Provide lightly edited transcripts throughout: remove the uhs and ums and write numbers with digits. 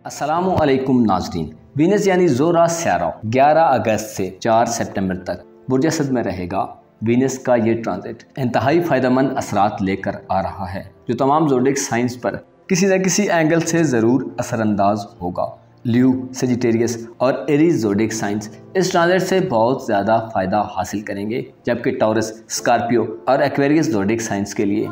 अस्सलामु अलैकुम नाज़रीन। वीनस यानी ज़ोरा स्यारा 11 अगस्त से 4 सितंबर तक बुर्ज असद में रहेगा। वीनस का ये ट्रांजिट इंतहाई फ़ायदेमंद असरात लेकर आ रहा है जो तमाम ज़ोडिक साइंस पर किसी न किसी एंगल से ज़रूर असरअंदाज होगा। लियो, सेजिटेरियस और एरीज ज़ोडिक साइंस इस ट्रांजिट से बहुत ज़्यादा फ़ायदा हासिल करेंगे, जबकि टॉरस, स्कॉर्पियो और एक्वेरियस ज़ोडिक साइंस के लिए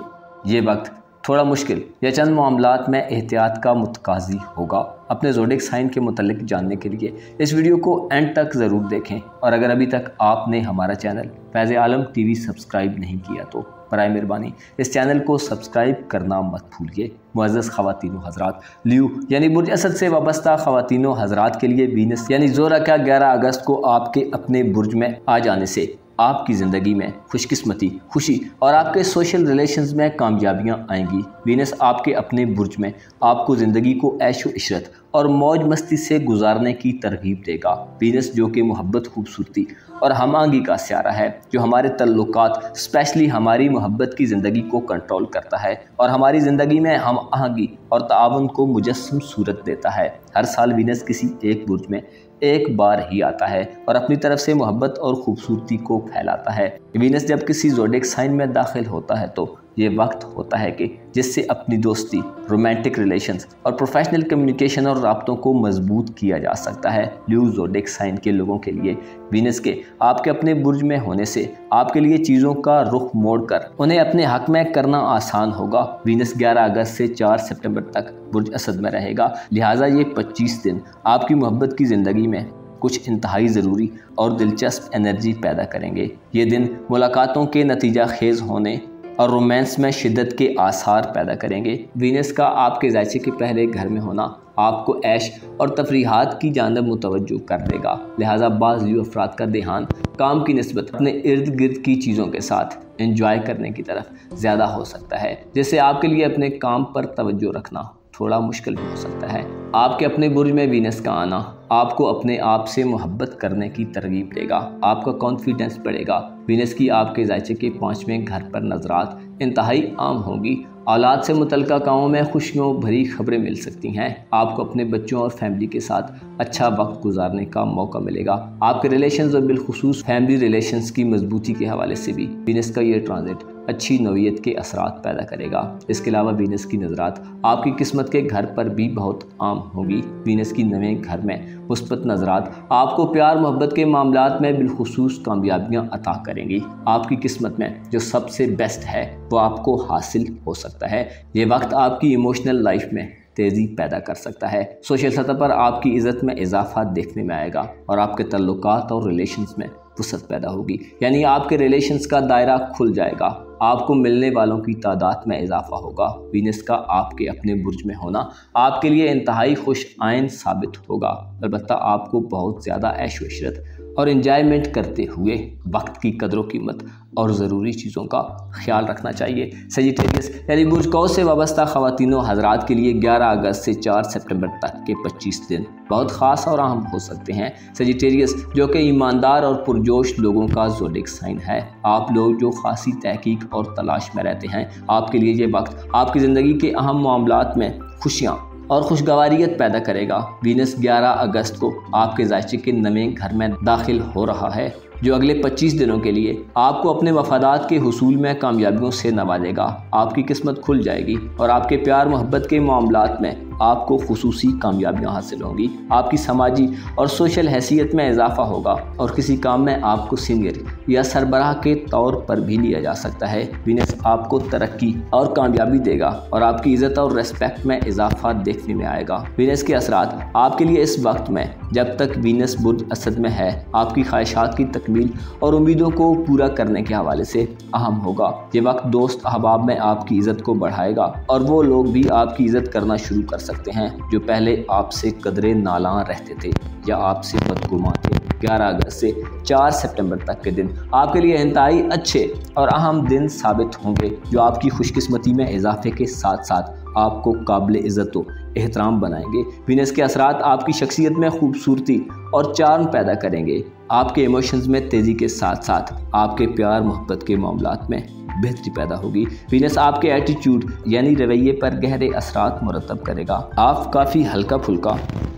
ये वक्त थोड़ा मुश्किल या चंद मामलात में एहतियात का मुतकाज़ी होगा। अपने ज़ोडिक साइन के मुतल्लिक जानने के लिए इस वीडियो को एंड तक ज़रूर देखें, और अगर अभी तक आपने हमारा चैनल फैज़ आलम टीवी सब्सक्राइब नहीं किया तो बराए मेहरबानी इस चैनल को सब्सक्राइब करना मत भूलिए। मुअज़्ज़ज़ ख़वातीन व हज़रात, लियो यानी बुर्ज असद से वाबस्ता ख़वातीन व हज़रात के लिए वीनस यानी ज़ोरा का 11 अगस्त को आपके अपने बुर्ज में आ जाने से आपकी ज़िंदगी में खुशकिस्मती, खुशी और आपके सोशल रिलेशंस में कामयाबियां आएंगी। वीनस आपके अपने बुर्ज में आपको ज़िंदगी को ऐशो इशरत और मौज मस्ती से गुजारने की तरगीब देगा। वीनस जो कि मोहब्बत, खूबसूरती और हमआहंगी का स्यारा है, जो हमारे तल्लुकात स्पेशली हमारी मोहब्बत की ज़िंदगी को कंट्रोल करता है और हमारी ज़िंदगी में हमआहंगी और ताउन को मुजस्सम सूरत देता है। हर साल वीनस किसी एक बुर्ज में एक बार ही आता है और अपनी तरफ से मोहब्बत और खूबसूरती को फैलाता है। वीनस जब किसी ज़ोडिक साइन में दाखिल होता है तो ये वक्त होता है कि जिससे अपनी दोस्ती, रोमांटिक रिलेशंस और प्रोफेशनल कम्युनिकेशन और राब्तों को मजबूत किया जा सकता है। लियो ज़ोडिक साइन के लोगों के लिए वीनस के आपके अपने बुर्ज में होने से आपके लिए चीज़ों का रुख मोड़कर उन्हें अपने हक में करना आसान होगा। वीनस 11 अगस्त से 4 सितंबर तक बुर्ज असद में रहेगा, लिहाजा ये 25 दिन आपकी मोहब्बत की ज़िंदगी में कुछ इंतहाई ज़रूरी और दिलचस्प एनर्जी पैदा करेंगे। ये दिन मुलाकातों के नतीजा खेज़ होने और रोमांस में शिद्दत के आसार पैदा करेंगे। वीनस का आपके जायचे के पहले घर में होना आपको ऐश और तफरीहात की जानब मुतवज्जो कर देगा, लिहाजा बाज़ लियो अफराद का ध्यान काम की निस्बत अपने इर्द गिर्द की चीज़ों के साथ एंजॉय करने की तरफ ज़्यादा हो सकता है, जिससे आपके लिए अपने काम पर तवज्जो रखना थोड़ा मुश्किल भी हो सकता है। आपके अपने बुर्ज में वीनस का आना आपको अपने आप से मोहब्बत करने की तरगीब देगा, आपका कॉन्फिडेंस बढ़ेगा। वीनस की आपके जायचे के 5वें घर पर नज़रात इंतहाई आम होंगी। औलाद से मुतल्लिका कामों में खुशियों भरी खबरें मिल सकती हैं। आपको अपने बच्चों और फैमिली के साथ अच्छा वक्त गुजारने का मौका मिलेगा। आपके रिलेशंस और बिलखुसूस फैमिली रिलेशंस की मजबूती के हवाले से भी वीनस का ये ट्रांजिट अच्छी नौइयत के असरात पैदा करेगा। इसके अलावा वीनस की नज़रात आपकी किस्मत के घर पर भी बहुत आम होगी। वीनस की नवे घर में मुस्बत नज़रात आपको प्यार मोहब्बत के मामलात में बिलखुसूस कामयाबियाँ अता करेंगी। आपकी किस्मत में जो सबसे बेस्ट है वो आपको हासिल हो सकता है। ये वक्त आपकी इमोशनल लाइफ में तेज़ी पैदा कर सकता है। सोशल सतह पर आपकी इज़्ज़त में इजाफा देखने में आएगा और आपके तल्लुकात और रिलेशंस में वसअत पैदा होगी, यानी आपके रिलेशंस का दायरा खुल जाएगा। आपको मिलने वालों की तादाद में इजाफा होगा। वीनस का आपके अपने बुर्ज में होना आपके लिए इंतहाई खुश आइन साबित होगा। अलबत्ता आपको बहुत ज़्यादा ऐशो इशरत और एंजॉयमेंट करते हुए वक्त की कदर व कीमत और ज़रूरी चीज़ों का ख्याल रखना चाहिए। सेजिटेरियस यानी बुर्ज कौस से वाबस्ता ख़वातीन व हज़रात के लिए 11 अगस्त से 4 सितंबर तक के 25 दिन बहुत ख़ास और अहम हो सकते हैं। सेजिटेरियस जो कि ईमानदार और पुरजोश लोगों का ज़ोडिक साइन है। आप लोग जो खासी तहकीक और तलाश में रहते हैं, आपके लिए ये वक्त आपकी ज़िंदगी के अहम मामलात में खुशियाँ और खुशगवारियत पैदा करेगा। वीनस 11 अगस्त को आपके जायचे के नवे घर में दाखिल हो रहा है, जो अगले 25 दिनों के लिए आपको अपने वफादात के हुसूल में कामयाबियों से नवाजेगा। आपकी किस्मत खुल जाएगी और आपके प्यार मोहब्बत के मामलात में आपको खुसूसी कामयाबियां हासिल होंगी। आपकी समाजी और सोशल हैसियत में इजाफा होगा और किसी काम में आपको सीनियर या सरबराह के तौर पर भी लिया जा सकता है। वीनस आपको तरक्की और कामयाबी देगा और आपकी इज़्ज़त और रेस्पेक्ट में इजाफा देखने में आएगा। वीनस के असरात आपके लिए इस वक्त में, जब तक वीनस बुर्ज असद में है, आपकी ख्वाहिशात की तकमील और उम्मीदों को पूरा करने के हवाले से अहम होगा। ये वक्त दोस्त अहबाब में आपकी इज़्ज़त को बढ़ाएगा और वो लोग भी आपकी इज़्ज़त करना शुरू कर सकते हैं जो पहले आपसे कदरे नालां रहते थे या आपसे बदगुमान थे। 11 अगस्त से 4 सितंबर तक के दिन आपके लिए इंतहाई अच्छे और अहम दिन साबित होंगे, जो आपकी खुशकिस्मती में इजाफे के साथ साथ आपको काबिल इज़्ज़त व एहतराम बनाएंगे। वीनस के असरात आपकी शख्सियत में खूबसूरती और चार्म पैदा करेंगे। आपके इमोशंस में तेज़ी के साथ साथ आपके प्यार मोहब्बत के मामलात में बेहतरी पैदा होगी। वीनस आपके एटीट्यूड यानी रवैये पर गहरे असरात मुरतब करेगा। आप काफ़ी हल्का फुल्का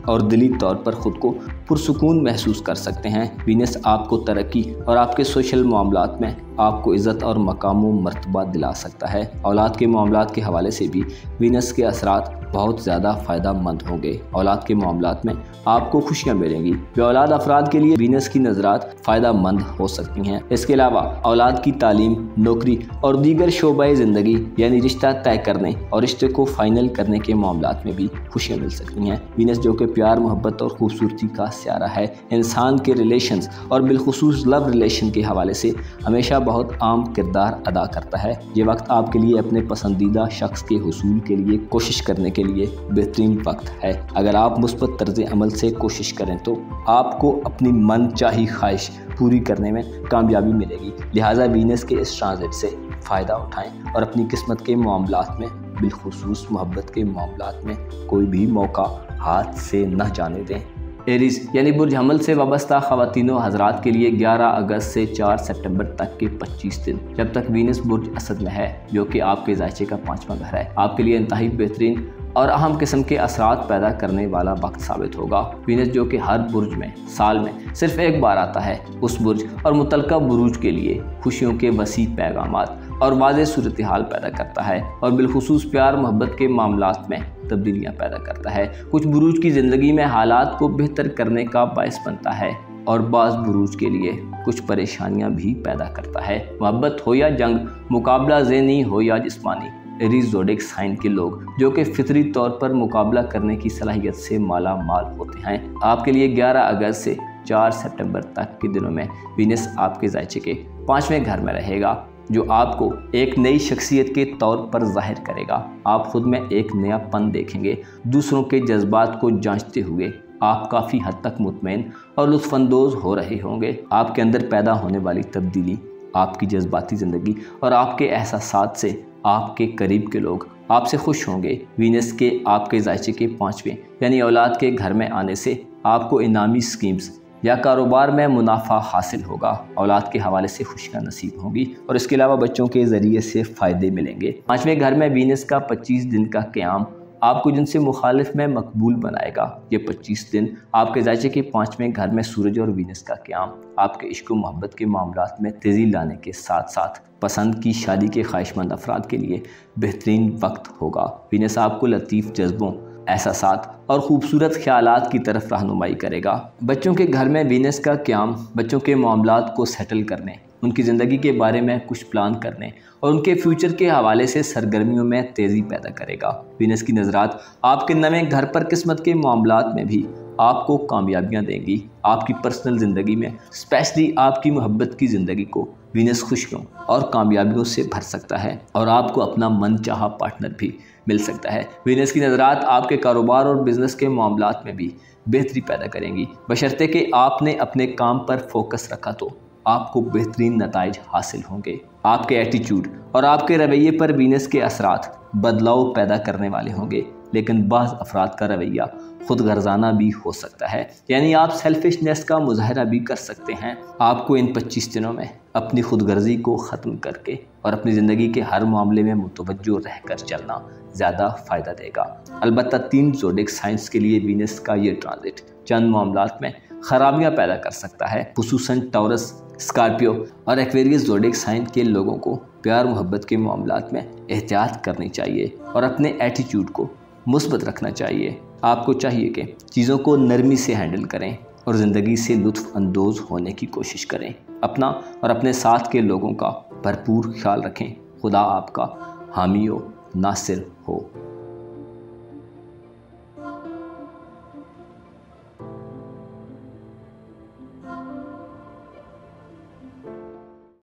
और दिली तौर पर ख़ुद को पुरसुकून महसूस कर सकते हैं। वीनस आपको तरक्की और आपके सोशल मामलात में आपको इज़्ज़त और मकाम व मर्तबा दिला सकता है। औलाद के मामलात के हवाले से भी वीनस के असरात बहुत ज़्यादा फ़ायदा मंद होंगे। औलाद के मामलात में आपको खुशियाँ मिलेंगी। बेऔलाद अफराद के लिए वीनस की नज़रात फ़ायदा मंद हो सकती हैं। इसके अलावा औलाद की तालीम, नौकरी और दीगर शोबाए ज़िंदगी यानी रिश्ता तय करने और रिश्ते को फ़ाइनल करने के मामलात में भी खुशियाँ मिल सकती हैं। वीनस जो कि प्यार, मोहब्बत और खूबसूरती का स्यारा है, इंसान के रिलेशंस और बिलखुसूस लव रिलेशन के हवाले से हमेशा बहुत आम किरदार अदा करता है। ये वक्त आपके लिए अपने पसंदीदा शख्स के हुसूल के लिए कोशिश करने के लिए बेहतरीन वक्त है। अगर आप मुस्बत तर्ज अमल से कोशिश करें तो आपको अपनी मन चाही ख्वाहिश पूरी करने में कामयाबी मिलेगी। लिहाजा वीनस के इस ट्रांजिट से फ़ायदा उठाएं और अपनी किस्मत के मामलात में, बिलखुसूस मोहब्बत के मामलात में कोई भी मौका हाथ से न जाने दें। एरीज़ यानी बुर्ज हमल से वाबस्ता ख़वातीनो हज़रात के लिए 11 अगस्त से 4 सितंबर तक के 25 दिन, जब तक वीनस बुर्ज असद में है, जो कि आपके ज़ायचे का 5वां घर है, आपके लिए इंतहाई बेहतरीन और अहम किस्म के असरात पैदा करने वाला वक्त साबित होगा। वीनस जो कि हर बुर्ज में साल में सिर्फ एक बार आता है, उस बुर्ज और मुतलका बुरूज के लिए खुशियों के वसी पैगामात और वाज़ेह सूरत हाल पैदा करता है और बिलखुसूस प्यार मोहब्बत के मामलात में तब्दीलियाँ पैदा करता है। कुछ बुरूज की ज़िंदगी में हालात को बेहतर करने का बायस बनता है और बाज़ बुरूज के लिए कुछ परेशानियाँ भी पैदा करता है। मोहब्बत हो या जंग, मुकाबला ज़हनी हो या जिस्मानी, एरीज़ ज़ोडिएक साइन के लोग जो कि फितरी तौर पर मुकाबला करने की सलाहियत से माला माल होते हैं, आपके लिए 11 अगस्त से 4 सितंबर तक के दिनों में वीनस आपके ज़ायचे के 5वें घर में रहेगा, जो आपको एक नई शख्सियत के तौर पर ज़ाहिर करेगा। आप खुद में एक नयापन देखेंगे। दूसरों के जज्बात को जांचते हुए आप काफ़ी हद तक मुतमईन और लुत्फ़अंदोज़ हो रहे होंगे। आपके अंदर पैदा होने वाली तब्दीली, आपकी जज्बाती ज़िंदगी और आपके एहसासात से आपके करीब के लोग आपसे खुश होंगे। वीनस के आपके ज़ायचे के 5वें यानी औलाद के घर में आने से आपको इनामी स्कीम्स या कारोबार में मुनाफा हासिल होगा। औलाद के हवाले से खुशियाँ नसीब होंगी और इसके अलावा बच्चों के ज़रिए से फ़ायदे मिलेंगे। 5वें घर में वीनस का 25 दिन का क़याम आपको जिनसे मुखालिफ में मकबूल बनाएगा। ये 25 दिन आपके ज़ायचे के 5वें घर में सूरज और वीनस का क़याम आपके इश्क व मोहब्बत के मामलात में तेज़ी लाने के साथ साथ पसंद की शादी के ख्वाहिशमंद अफराद के लिए बेहतरीन वक्त होगा। वीनस आपको लतीफ़ जज्बों, एहसासात और ख़ूबसूरत ख़यालात की तरफ रहनुमाई करेगा। बच्चों के घर में वीनस का क़याम बच्चों के मामलात को सेटल करने, उनकी ज़िंदगी के बारे में कुछ प्लान करने और उनके फ्यूचर के हवाले से सरगर्मियों में तेज़ी पैदा करेगा। वीनस की नज़रात आपके नवे घर पर किस्मत के मामलात में भी आपको कामयाबियाँ देंगी। आपकी पर्सनल ज़िंदगी में, स्पेशली आपकी मोहब्बत की ज़िंदगी को वीनस खुशियों और कामयाबियों से भर सकता है और आपको अपना मन चाहा पार्टनर भी मिल सकता है। वीनस की नज़रात आपके कारोबार और बिज़नेस के मामलात में भी बेहतरी पैदा करेंगी, बशर्ते कि आपने अपने काम पर फोकस रखा तो आपको बेहतरीन नताइज हासिल होंगे। आपके एटीट्यूड और आपके रवैये पर वीनस के असरात बदलाव पैदा करने वाले होंगे, लेकिन बाज़ अफराद का रवैया खुद गर्जाना भी हो सकता है, यानी आप सेल्फिशनेस का मुजाहरा भी कर सकते हैं। आपको इन 25 दिनों में अपनी खुदगर्जी को ख़त्म करके और अपनी ज़िंदगी के हर मामले में मुतवज्जो रहकर चलना ज़्यादा फ़ायदा देगा। अलबत्ता 3 ज़ोडिएक साइंस के लिए वीनस का ये ट्रांजिट चंद मामलात में ख़राबियाँ पैदा कर सकता है। खुसूसन टॉरस, स्कॉर्पियो और एक्वेरियस ज़ोडिएक साइन के लोगों को प्यार मोहब्बत के मामलात में एहतियात करनी चाहिए और अपने एटीट्यूड को मुस्बत रखना चाहिए। आपको चाहिए कि चीज़ों को नरमी से हैंडल करें और ज़िंदगी से लुत्फ़ अंदोज़ होने की कोशिश करें। अपना और अपने साथ के लोगों का भरपूर ख्याल रखें। खुदा आपका हामी हो, नासिर हो।